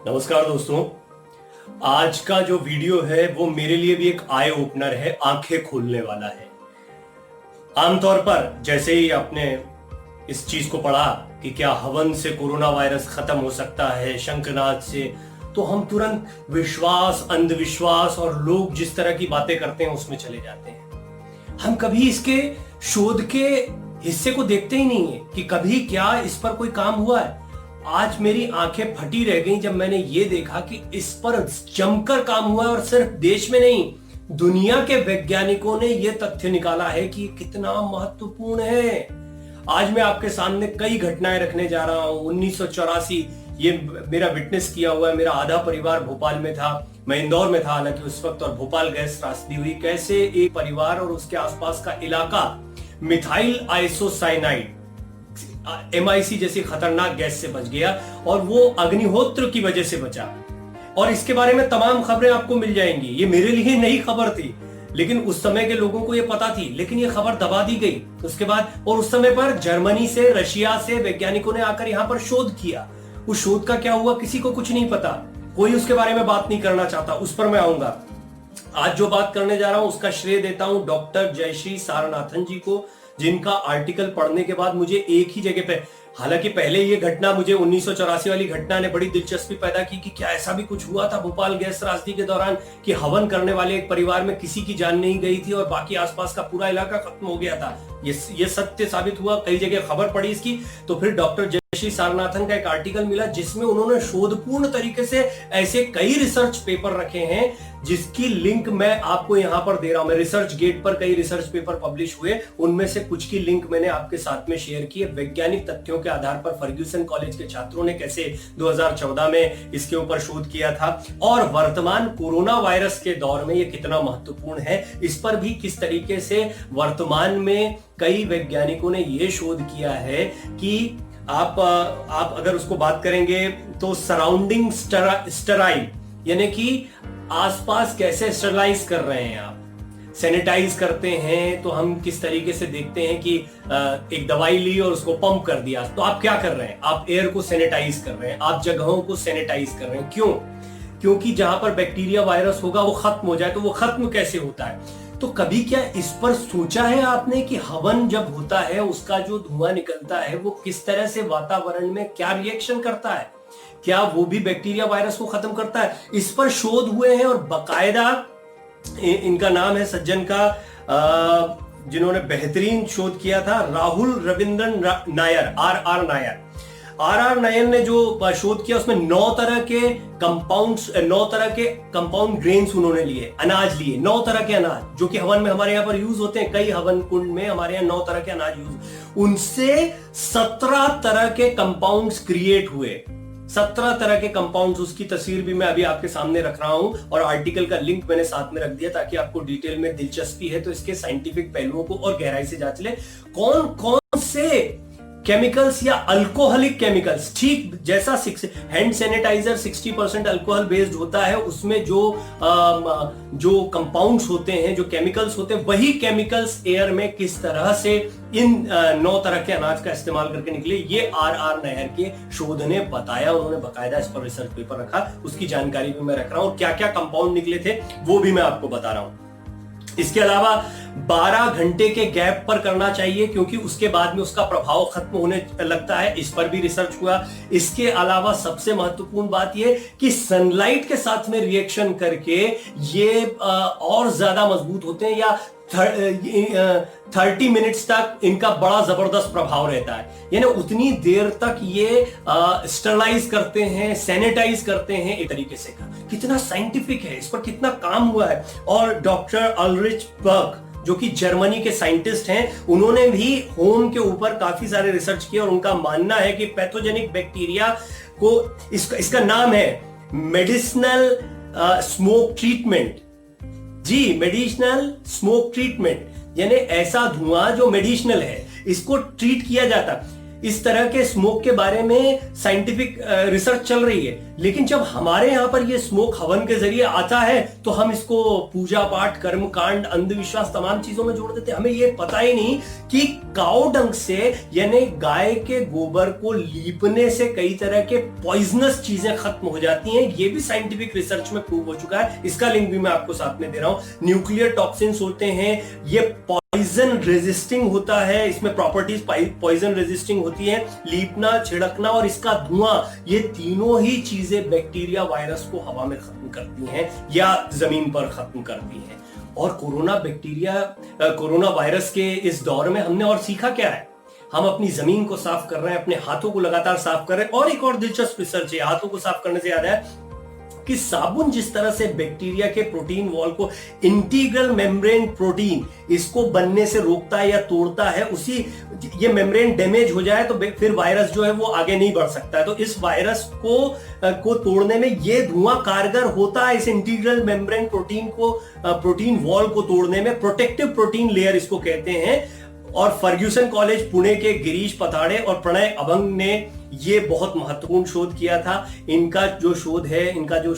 नमस्कार दोस्तों। आज का जो वीडियो है वो मेरे लिए भी एक आई ओपनर है, आंखें खोलने वाला है। आमतौर पर जैसे ही आपने इस चीज को पढ़ा कि क्या हवन से कोरोना वायरस खत्म हो सकता है, शंखनाद से, तो हम तुरंत विश्वास, अंधविश्वास और लोग जिस तरह की बातें करते हैं उसमें चले जाते हैं। हम कभी इसके शोध के हिस्से को देखते ही नहीं है कि कभी क्या इस पर कोई काम हुआ है। आज मेरी आंखें फटी रह गईं जब मैंने ये देखा कि इस पर जमकर काम हुआ है और सिर्फ देश में नहीं, दुनिया के वैज्ञानिकों ने यह तथ्य निकाला है कि कितना महत्वपूर्ण है। आज मैं आपके सामने कई घटनाएं रखने जा रहा हूं। 1984 ये मेरा विटनेस किया हुआ है। मेरा आधा परिवार भोपाल में था, मैं इंदौर में था हालांकि उस वक्त, और भोपाल गैस त्रासदी हुई। कैसे एक परिवार और उसके आसपास का इलाका मिथाइल आइसोसाइनाइड MIC जैसी खतरनाक गैस से बच गया, और वो अग्निहोत्र की वजह से बचा। और इसके बारे में तमाम खबरें आपको मिल जाएंगी। ये मेरे लिए नई खबर थी, लेकिन उस समय के लोगों को ये पता थी, लेकिन ये खबर दबा दी गई उसके बाद। और उस समय पर जर्मनी से, रशिया से वैज्ञानिकों ने आकर यहां पर शोध किया। उस शोध का क्या हुआ किसी को कुछ नहीं पता, कोई उसके बारे में बात नहीं करना चाहता। उस पर मैं आऊंगा। आज जो बात करने जा रहा हूं उसका श्रेय देता हूं डॉक्टर जयश्री सारनाथन जी को, जिनका आर्टिकल पढ़ने के बाद मुझे एक ही जगह पे, हालांकि पहले ये घटना, मुझे 1984 वाली घटना ने बड़ी दिलचस्पी पैदा की कि क्या ऐसा भी कुछ हुआ था भोपाल गैस त्रासदी के दौरान कि हवन करने वाले एक परिवार में किसी की जान नहीं गई थी और बाकी आसपास का पूरा इलाका खत्म हो गया था। ये सत्य साबित हुआ। कई जगह खबर पड़ी इसकी। तो फिर डॉक्टर जयश्री सारनाथन का एक आर्टिकल मिला जिसमें उन्होंने शोधपूर्ण तरीके से ऐसे कई रिसर्च पेपर रखे हैं जिसकी लिंक मैं आपको यहां पर दे रहा हूं। मैं रिसर्च गेट पर कई रिसर्च पेपर पब्लिश हुए, उनमें से कुछ की लिंक मैंने आपके साथ में शेयर की है। वैज्ञानिक तथ्यों के आधार पर फर्ग्यूसन कॉलेज के छात्रों ने कैसे 2014 में इसके ऊपर शोध किया था, और वर्तमान कोरोना वायरस के दौर में ये कितना महत्वपूर्ण है, इस पर भी किस तरीके से वर्तमान में कई वैज्ञानिकों ने यह शोध किया है कि आप अगर उसको बात करेंगे तो सराउंडिंग स्टराइल, यानी कि आसपास कैसे स्टरलाइज कर रहे हैं आप, सैनिटाइज करते हैं। तो हम किस तरीके से देखते हैं कि एक दवाई ली और उसको पंप कर दिया, तो आप क्या कर रहे हैं? आप एयर को सैनिटाइज कर रहे हैं, आप जगहों को सैनिटाइज कर रहे हैं। क्यों? क्योंकि जहां पर बैक्टीरिया वायरस होगा वो खत्म हो जाए। तो वो खत्म कैसे होता है? तो कभी क्या इस पर सोचा है आपने कि हवन जब होता है उसका जो धुआं निकलता है वो किस तरह से वातावरण में क्या रिएक्शन करता है? क्या वो भी बैक्टीरिया वायरस को खत्म करता है? इस पर शोध हुए हैं और बकायदा इनका नाम है सज्जन का, जिन्होंने बेहतरीन शोध किया था, राहुल रविंद्रन नायर, RR नायर। RR नायर ने जो शोध किया उसमें 9 तरह के कंपाउंड ग्रेन्स उन्होंने लिए, अनाज लिए, 9 तरह के अनाज जो कि हवन में हमारे यहाँ पर यूज होते हैं। कई हवन कुंड में हमारे यहाँ 9 तरह के अनाज यूज, उनसे 17 तरह के कंपाउंड्स क्रिएट हुए। 17 तरह के कंपाउंड्स, उसकी तस्वीर भी मैं अभी आपके सामने रख रहा हूं और आर्टिकल का लिंक मैंने साथ में रख दिया ताकि आपको डिटेल में दिलचस्पी है तो इसके साइंटिफिक पहलुओं को और गहराई से जांच ले। कौन कौन से केमिकल्स या अल्कोहलिक केमिकल्स, ठीक जैसा हैंड सैनिटाइजर 60% अल्कोहल बेस्ड होता है, उसमें जो कंपाउंड्स होते हैं, जो केमिकल्स होते हैं, वही केमिकल्स एयर में किस तरह से इन 9 तरह के अनाज का इस्तेमाल करके निकले, ये RR नायर के शोध ने बताया। उन्होंने बकायदा इस पर रिसर्च पेपर रखा, उसकी जानकारी भी मैं रख रहा हूं, और क्या क्या कंपाउंड निकले थे वो भी मैं आपको बता रहा हूं। इसके अलावा 12 घंटे के गैप पर करना चाहिए क्योंकि उसके बाद में उसका प्रभाव खत्म होने लगता है, इस पर भी रिसर्च हुआ। इसके अलावा सबसे महत्वपूर्ण बात यह कि सनलाइट के साथ में रिएक्शन करके ये और ज्यादा मजबूत होते हैं, या 30 मिनट्स तक इनका बड़ा जबरदस्त प्रभाव रहता है, यानी उतनी देर तक ये स्टरलाइज करते हैं, सैनिटाइज करते हैं। एक तरीके से कितना साइंटिफिक है, इस पर कितना काम हुआ है। और डॉक्टर अल्रिच बर्ग जो कि जर्मनी के साइंटिस्ट हैं, उन्होंने भी होम के ऊपर काफी सारे रिसर्च किए और उनका मानना है कि पैथोजेनिक बैक्टीरिया को, इसका नाम है मेडिसिनल स्मोक ट्रीटमेंट। जी, मेडिसिनल स्मोक ट्रीटमेंट, यानी ऐसा धुआं जो मेडिसिनल है, इसको ट्रीट किया जाता। इस तरह के स्मोक के बारे में साइंटिफिक रिसर्च चल रही है, लेकिन जब हमारे यहां पर ये स्मोक हवन के जरिए आता है तो हम इसको पूजा पाठ, कर्म कांड, अंधविश्वास, तमाम चीजों में जोड़ देते हैं। हमें ये पता ही नहीं कि काऊ डंग से, यानी गाय के गोबर को लीपने से कई तरह के पॉइजनस चीजें खत्म हो जाती हैं। ये भी साइंटिफिक रिसर्च में प्रूव हो चुका है। इसका लिंक भी मैं आपको साथ में दे रहा हूं। न्यूक्लियर टॉक्सिन्स होते हैं, ये पॉइजन रेजिस्टिंग होता है, इसमें प्रॉपर्टीज पॉइजन रेजिस्टिंग होती है। लीपना, छिड़कना और इसका धुआं, ये तीनों ही चीजें बैक्टीरिया वायरस को हवा में खत्म करती हैं या जमीन पर खत्म करती हैं। और कोरोना वायरस के इस दौर में हमने और सीखा क्या है? हम अपनी जमीन को साफ कर रहे हैं, अपने हाथों को लगातार साफ कर रहे हैं। और एक और दिलचस्प रिसर्च है, हाथों को साफ करने से याद है कि साबुन जिस तरह से बैक्टीरिया के प्रोटीन वॉल को, इंटीग्रल मेम्ब्रेन प्रोटीन, इसको बनने से रोकता है या तोड़ता है, उसी ये मेम्ब्रेन डैमेज हो जाए तो फिर वायरस जो है वो आगे नहीं बढ़ सकता है। तो इस वायरस को तोड़ने में ये धुआं कारगर होता है, इस इंटीग्रल मेम्ब्रेन प्रोटीन वॉल को तोड़ने में। प्रोटेक्टिव प्रोटीन लेयर इसको कहते हैं। और फर्ग्यूसन कॉलेज पुणे के गिरीश पताड़े और प्रणय अभंग ने ये बहुत महत्वपूर्ण शोध किया था। इनका जो शोध है, इनका जो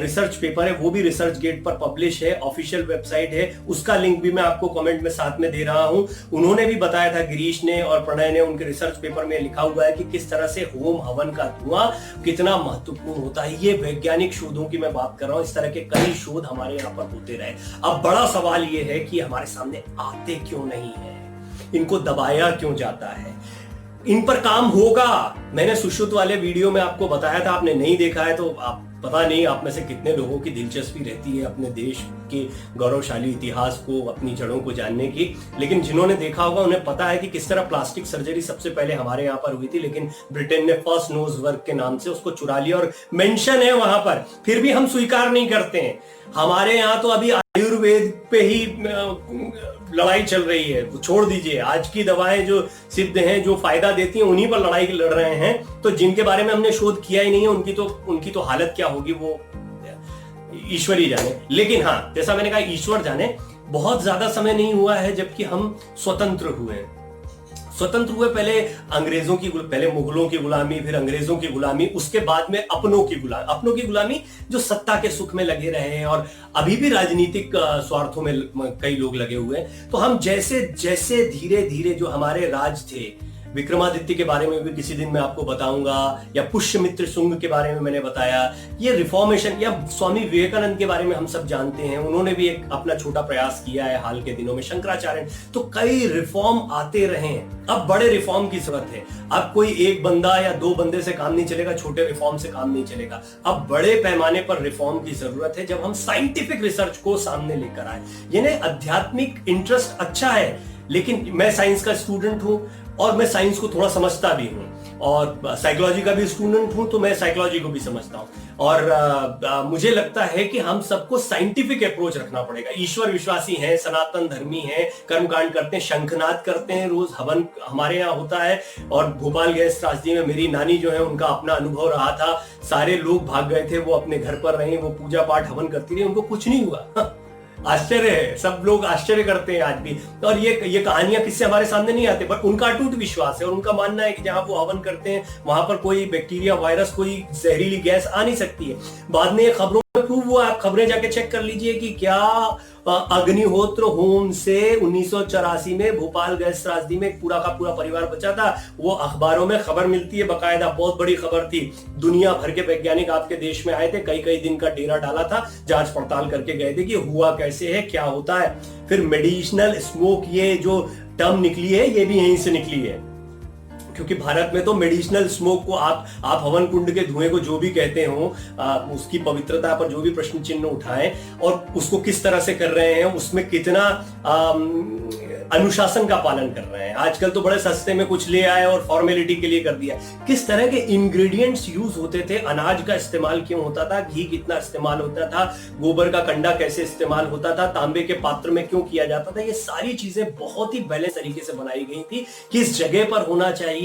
रिसर्च पेपर है, वो भी रिसर्च गेट पर पब्लिश है, ऑफिशियल वेबसाइट है। उसका लिंक भी मैं आपको कमेंट में साथ में दे रहा हूं। उन्होंने भी बताया था, गिरीश ने और प्रणय ने, उनके रिसर्च पेपर में लिखा हुआ है कि किस तरह से होम हवन का धुआं कितना महत्वपूर्ण होता है। ये वैज्ञानिक शोधों की मैं बात कर रहा हूं। इस तरह के कई शोध हमारे यहाँ पर होते रहे। अब बड़ा सवाल ये है कि हमारे सामने आते क्यों नहीं है, इनको दबाया क्यों जाता है, इन पर काम होगा। मैंने सुश्रुत वाले वीडियो में आपको बताया था, आपने नहीं देखा है तो आप पता नहीं आप में से कितने लोगों की दिलचस्पी रहती है अपने देश के गौरवशाली इतिहास को, अपनी जड़ों को जानने की। लेकिन जिन्होंने देखा होगा उन्हें पता है कि किस तरह प्लास्टिक सर्जरी सबसे पहले हमारे यहाँ पर हुई थी, लेकिन ब्रिटेन ने फर्स्ट नोज वर्क के नाम से उसको चुरा लिया और मेंशन है वहां पर, फिर भी हम स्वीकार नहीं करते हैं। हमारे यहाँ तो अभी आयुर्वेद पे ही लड़ाई चल रही है। छोड़ दीजिए, आज की दवाएं जो सिद्ध हैं, जो फायदा देती हैं, उन्हीं पर लड़ाई लड़ रहे हैं। तो जिनके बारे में हमने शोध किया ही नहीं है, उनकी तो हालत क्या होगी वो ईश्वर ही जाने। लेकिन हाँ, जैसा मैंने कहा, ईश्वर जाने, बहुत ज्यादा समय नहीं हुआ है जबकि हम स्वतंत्र हुए। पहले मुगलों की गुलामी, फिर अंग्रेजों की गुलामी, उसके बाद में अपनों की गुलामी जो सत्ता के सुख में लगे रहे हैं और अभी भी राजनीतिक स्वार्थों में कई लोग लगे हुए हैं। तो हम जैसे जैसे धीरे धीरे जो हमारे राज थे, विक्रमादित्य के बारे में भी किसी दिन मैं आपको बताऊंगा, या पुष्यमित्र शुंग के बारे में मैंने बताया, ये रिफॉर्मेशन, या स्वामी विवेकानंद के बारे में हम सब जानते हैं, उन्होंने भी एक अपना छोटा प्रयास किया है हाल के दिनों में, शंकराचार्य। तो कई रिफॉर्म आते रहे हैं। अब बड़े रिफॉर्म की जरूरत है। अब कोई एक बंदा या दो बंदे से काम नहीं चलेगा, छोटे रिफॉर्म से काम नहीं चलेगा। अब बड़े पैमाने पर रिफॉर्म की जरूरत है, जब हम साइंटिफिक रिसर्च को सामने लेकर आए। यानी आध्यात्मिक इंटरेस्ट अच्छा है, लेकिन मैं साइंस का स्टूडेंट हूं और मैं साइंस को थोड़ा समझता भी हूं, और साइकोलॉजी का भी स्टूडेंट हूं तो मैं साइकोलॉजी को भी समझता हूं। और मुझे लगता है कि हम सबको साइंटिफिक अप्रोच रखना पड़ेगा। ईश्वर विश्वासी हैं, सनातन धर्मी हैं, कर्मकांड करते हैं, शंखनाद करते हैं, रोज हवन हमारे यहाँ होता है। और भोपाल गैस त्रासदी में मेरी नानी जो है, उनका अपना अनुभव रहा था। सारे लोग भाग गए थे, वो अपने घर पर रहे, वो पूजा पाठ हवन करती रही, उनको कुछ नहीं हुआ। आश्चर्य है, सब लोग आश्चर्य करते हैं आज भी। और ये कहानियां किससे हमारे सामने नहीं आते, पर उनका अटूट विश्वास है और उनका मानना है कि जहां वो हवन करते हैं वहां पर कोई बैक्टीरिया, वायरस, कोई जहरीली गैस आ नहीं सकती है। बाद में खबरों में प्रूव हुआ, आप खबरें जाके चेक कर लीजिए कि क्या अग्निहोत्र होम से 1984 में भोपाल गैस त्रासदी में पूरा का पूरा परिवार बचा था। वो अखबारों में खबर मिलती है, बकायदा बहुत बड़ी खबर थी। दुनिया भर के वैज्ञानिक आपके देश में आए थे, कई कई दिन का डेरा डाला था, जांच पड़ताल करके गए थे कि हुआ कैसे है, क्या होता है। फिर मेडिसिनल स्मोक, ये जो टर्म निकली है, ये भी यहीं से निकली है, क्योंकि भारत में तो मेडिसिनल स्मोक को आप हवन कुंड के धुएं को जो भी कहते हो, उसकी पवित्रता पर जो भी प्रश्न चिन्ह उठाएं और उसको किस तरह से कर रहे हैं, उसमें कितना अनुशासन का पालन कर रहे हैं। आजकल तो बड़े सस्ते में कुछ ले आए और फॉर्मेलिटी के लिए कर दिया। किस तरह के इंग्रेडिएंट्स यूज होते थे, अनाज का इस्तेमाल क्यों होता था, घी कितना इस्तेमाल होता था, गोबर का कंडा कैसे इस्तेमाल होता था, तांबे के पात्र में क्यों किया जाता था, ये सारी चीजें बहुत ही बैलेंस तरीके से बनाई गई थी, किस जगह पर होना चाहिए।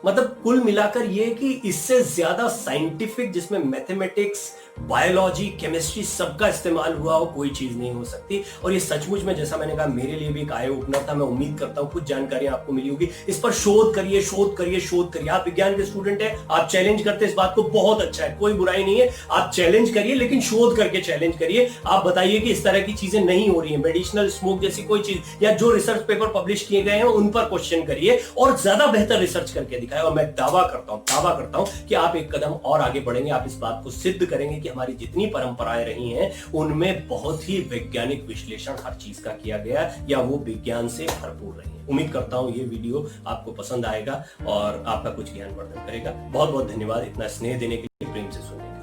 मतलब कुल मिलाकर ये कि इससे ज्यादा साइंटिफिक, जिसमें मैथमेटिक्स, बायोलॉजी, केमिस्ट्री सबका इस्तेमाल हुआ हो, कोई चीज नहीं हो सकती। और ये सचमुच में, जैसा मैंने कहा, मेरे लिए भी एक आय ओपनर और था। मैं उम्मीद करता हूं कुछ जानकारियां आपको मिली होगी। इस पर शोध करिए, शोध करिए, शोध करिए। आप विज्ञान के स्टूडेंट हैं, आप चैलेंज करते इस बात को, बहुत अच्छा है, कोई बुराई नहीं है। आप चैलेंज करिए, लेकिन शोध करके चैलेंज करिए। आप बताइए कि इस तरह की चीजें नहीं हो रही है, मेडिसिनल स्मोक जैसी कोई चीज, या जो रिसर्च पेपर पब्लिश किए गए हैं उन पर क्वेश्चन करिए और ज्यादा बेहतर रिसर्च करके दिखाएं। और मैं दावा करता हूं कि आप एक कदम और आगे बढ़ेंगे। आप इस बात को सिद्ध करेंगे कि हमारी जितनी परंपराएं रही हैं उनमें बहुत ही वैज्ञानिक विश्लेषण हर चीज का किया गया, या वो विज्ञान से भरपूर रही है। उम्मीद करता हूं ये वीडियो आपको पसंद आएगा और आपका कुछ ज्ञान वर्धन करेगा। बहुत बहुत धन्यवाद इतना स्नेह देने के लिए, प्रेम से सुनने के लिए।